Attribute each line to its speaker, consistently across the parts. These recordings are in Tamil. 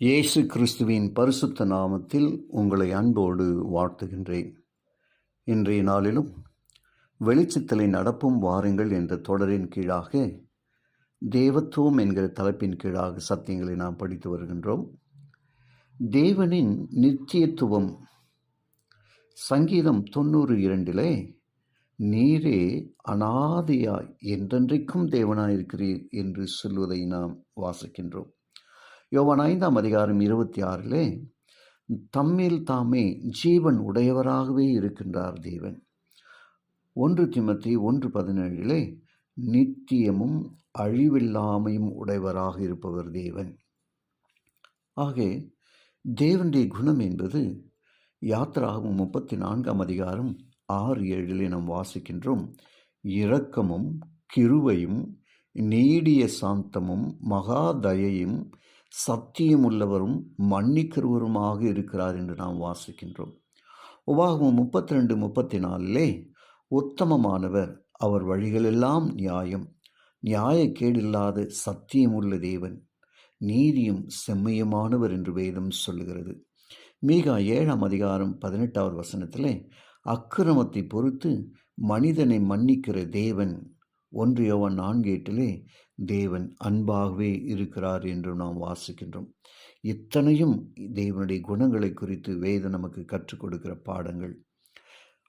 Speaker 1: இயேசு கிறிஸ்துவின் பரிசுத்த நாமத்தில் உங்களை அன்போடு வாழ்த்துகின்றேன். இன்றைய நாளிலும் வெளிச்சத்திலே நடப்பும் வாருங்கள் என்ற தொடரின் கீழாக தேவத்துவம் என்கிற தலைப்பின் கீழாக சத்தியங்களை நாம் படித்து வருகின்றோம். தேவனின் நித்தியத்துவம். சங்கீதம் 92 நீரே அனாதியாய் என்றென்றைக்கும் தேவனாயிருக்கிறீர் என்று சொல்வதை நாம் வாசிக்கின்றோம். யோவான் 5:26 தம்மில் தாமே ஜீவன் உடையவராகவே இருக்கின்றார் தேவன். 1 தீமோத்தேயு 1:17 நித்தியமும் அழிவில்லாமையும் உடையவராக இருப்பவர் தேவன். ஆக தேவனுடைய குணம் என்பது யாத்திராகமம் 34:6-7 நாம் வாசிக்கின்றோம். இரக்கமும் கிருபையும் நீடிய சாந்தமும் மகா தயையும் சத்தியம் உள்ளவரும் மன்னிக்கிறவருமாக இருக்கிறார் என்று நாம் வாசிக்கின்றோம். உபாகமம் 32:34 உத்தமமானவர், அவர் வழிகளெல்லாம் நியாயம், நியாயக்கேடில்லாத சத்தியமுள்ள தேவன், நீதியும் செம்மையுமானவர் என்று வேதம் சொல்லுகிறது. மீகா 7:18 அக்கிரமத்தை பொறுத்து மனிதனை மன்னிக்கிற தேவன். 1 யோவான் 4:8 தேவன் அன்பாகவே இருக்கிறார் என்று நாம் வாசிக்கின்றோம். இத்தனையும் தேவனுடைய குணங்களை குறித்து வேதம் நமக்கு கற்றுக் கொடுக்கிற பாடங்கள்.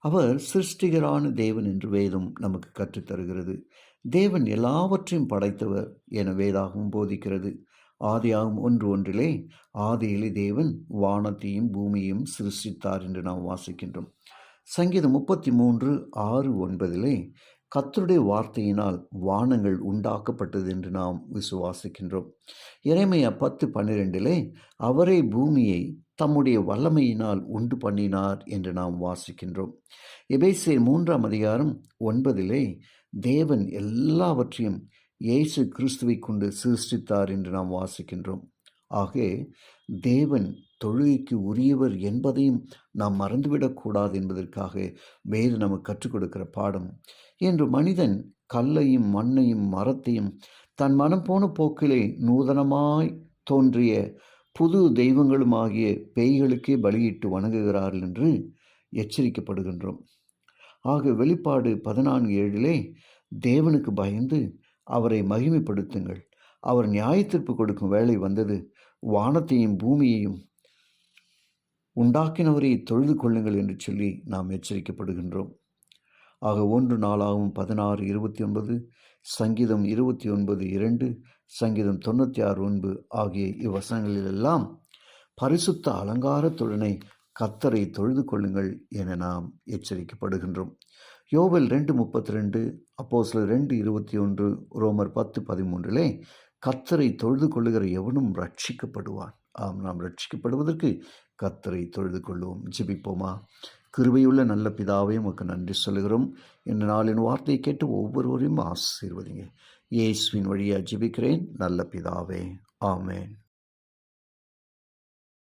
Speaker 1: அவர் சிருஷ்டிகரான தேவன் என்று வேதம் நமக்கு கற்றுத்தருகிறது. தேவன் எல்லாவற்றையும் படைத்தவர் என வேதாகவும் போதிக்கிறது. ஆதியாகமம் 1:1 ஆதியிலே தேவன் வானத்தையும் பூமியையும் சிருஷ்டித்தார் என்று நாம் வாசிக்கின்றோம். சங்கீதம் 33:6-9 கர்த்தருடைய வார்த்தையினால் வானங்கள் உண்டாக்கப்பட்டது என்று நாம் விசுவாசிக்கின்றோம். எரேமியா 10:12 அவரே பூமியை தம்முடைய வல்லமையினால் உண்டு பண்ணினார் என்று நாம் வாசிக்கின்றோம். எபேசியர் 3:9 தேவன் எல்லாவற்றையும் இயேசு கிறிஸ்துவை கொண்டு சிருஷ்டித்தார் என்று நாம் வாசிக்கின்றோம். ஆக தேவன் தொழுகைக்கு உரியவர் என்பதையும் நாம் மறந்துவிடக்கூடாது என்பதற்காக வேறு நமக்கு கற்றுக் கொடுக்கிற பாடம். என்று மனிதன் கல்லையும் மண்ணையும் மரத்தையும் தன் மனம் போன போக்கிலே நூதனமாய் தோன்றிய புது தெய்வங்களுமாகிய பேய்களுக்கே பலியிட்டு வணங்குகிறார்கள் என்று எச்சரிக்கப்படுகின்றோம். ஆக வெளிப்பாடு 14:7 தேவனுக்கு பயந்து அவரை மகிமைப்படுத்துங்கள், அவர் நியாயத்தீர்ப்பு கொடுக்கும் வேளை வந்தது, வானத்தையும் பூமியையும் உண்டாக்கினவரை தொழுது கொள்ளுங்கள் என்று சொல்லி நாம் எச்சரிக்கப்படுகின்றோம். ஆக 1 நாளாகவும் 16:29, சங்கீதம் 29:2, சங்கீதம் 96:9 ஆகிய இவ்வசனங்களிலெல்லாம் பரிசுத்த அலங்காரத்துடனே கர்த்தரை தொழுது கொள்ளுங்கள் என நாம் எச்சரிக்கப்படுகின்றோம். யோவேல் 2:32, அப்போஸ்தலர் 2:21, ரோமர் 10:13 கர்த்தரை தொழுது கொள்ளுகிற எவனும் ரட்சிக்கப்படுவான். ஆம், நாம் ரட்சிக்கப்படுவதற்கு கர்த்தரை தொழுது கொள்வோம். ஜெபிப்போமா. கிருபையுள்ள நல்ல பிதாவே, உமக்கு நன்றி சொல்கிறோம். இந்த நாளின் வார்த்தையை கேட்டு ஒவ்வொருவரையும் ஆசீர்வதிங்க. இயேசுவின் வழியாக ஜெபிக்கிறேன் நல்ல பிதாவே. ஆமென்.